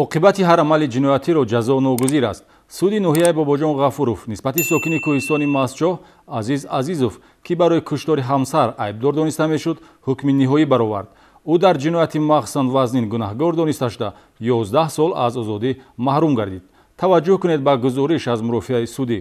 оқибати ҳар амали ҷиноятиро ҷазо ногузир аст. суди ноҳияи бобоҷон ғафуров нисбати сокини кӯҳистони Мастчоҳ Азиз Азизов, ки барои куштори ҳамсар айбдор дониста мешуд, ҳукми ниҳоӣ баровард. ӯ дар ҷинояти махсусан вазнин гунаҳгор дониста шуда 11 сол аз озодӣ маҳрум гардид. таваҷҷӯҳ кунед ба гузориш аз мурофиаи судӣ.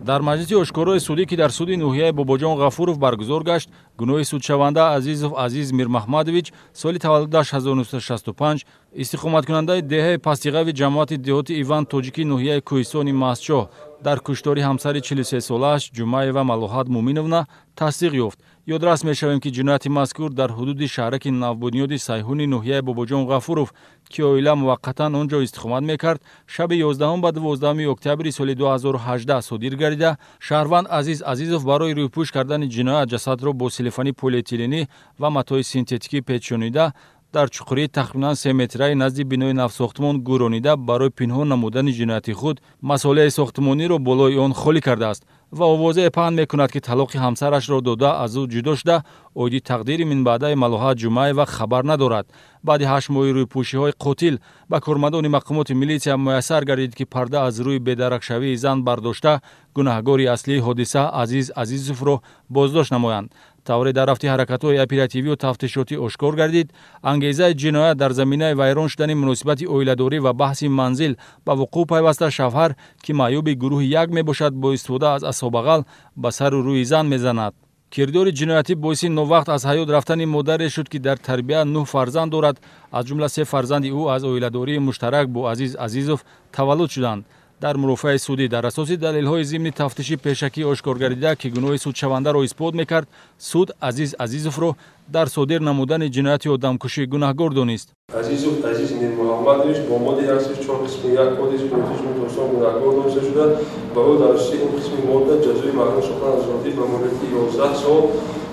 дар маҷлиси ошкорои судӣ, ки дар суди ноҳияи бобоҷон ғафуров баргузор гашт, гуноҳи судшаванда Азизов Азиз Мирмаҳмадович соли таваллудаш 1965 истиқоматкунандаи деҳаи пастиғави ҷамоати деҳоти Иван Тоҷикӣ ноҳияи кӯҳистони Мастчоҳ дар куштори ҳамсари 43 солааш Ҷумаева Малоҳат Муминовна тасдиқ ёфт. ёдрас мешавем, ки ҷинояти мазкур дар ҳудуди шаҳраки навбунёди сайҳуни ноҳияи бобоҷон ғафуров, ки оила муваққатан он ҷо истиқомат мекард, шаби 11 ба 12 октябри соли 2018 содир гардида, шаҳрванд Азиз Азизов барои рӯйпӯш кардани ҷиноят ҷасадро бо силифани полиэтиленӣ ва матои синтетикӣ печонида, дар чуқурии тахминан 3 метраи назди бинои навсохтмон гӯронида барои пинҳон намудани ҷинояти худ масъулияи сохтмониро болои он холӣ кардааст ва овозе паҳн мекунад, ки талоқи ҳамсарашро дода аз ӯ ҷудо шуда, оиди тақдири минбаъдаи Малоҳат Ҷумаева хабар надорад. баъди 8 моҳи рӯйпӯшиҳои қотил ба кормандони мақомоти милитсия муяссар гардид, ки парда аз рӯи бедарахшавии зан бардошта, гунаҳгори аслии ҳодиса Азиз Азизовро боздошт намоянд. тавре дар рафти ҳаракатҳои оперативию тафтишотӣ ошкор гардид, ангезаи ҷиноят дар заминаи вайрон шудани муносибати оиладорӣ ва баҳси манзил ба вуқӯъ пайваста шавҳар, ки маъюби гурӯҳи як мебошад, бо истифода аз асобағал ба сару рӯи зан мезанад. кирдори ҷиноятӣ боиси новақт аз ҳаёт рафтани модаре шуд, ки дар тарбия 9 фарзанд дорад, аз ҷумла 3 фарзанди ӯ аз оиладории муштарак бо Азиз Азизов таваллуд шуданд. дар мурофиаи судӣ дар асоси далелҳои зимни тафтиши пешакӣ ошкор гардида, ки гуноҳи судшавандаро исбот мекард, суд Азиз Азизовро дар содир намудани ҷинояти одамкушӣ гунаҳгор донист. Азизов Азиз Мирмаҳмадович бо моддаи 4 қисми 1 кодекс кодексҳои мутавассисон гунаҳгор дониста шуда, ба ӯ дар асоси он қисми модда ҷазои маҳрум сохтан аз озодӣ ба муддати 11 сол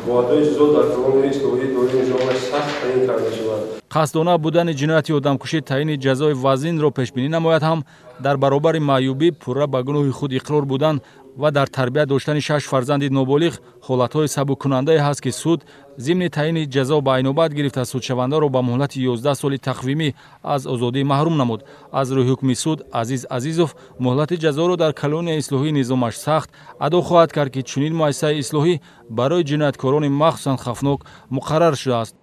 бо адои ҷазо дар қонуни ислоҳии дории низомаш сахт таъин карда шудад. қасдона будани ҷинояти одамкушӣ таъини ҷазои вазнинро пешбинӣ намояд ҳам дар баробари маъюбӣ пурра ба гуноҳи худ иқрор будан ва дар тарбия доштани 6 фарзанди ноболиғ ҳолатҳои сабуккунандаe ҳаст, ки суд зимни таъини ҷазо ба айнобат гирифта судшавандаро ба муҳлати 11 соли тақвимӣ аз озодӣ маҳрум намуд. аз рӯи ҳукми суд Азиз Азизов муҳлати ҷазоро дар колонияи ислоҳии низомаш сахт адо хоҳад кард, ки чунин муассисаи ислоҳӣ барои ҷинояткорони махсусан хафнок муқаррар шудааст.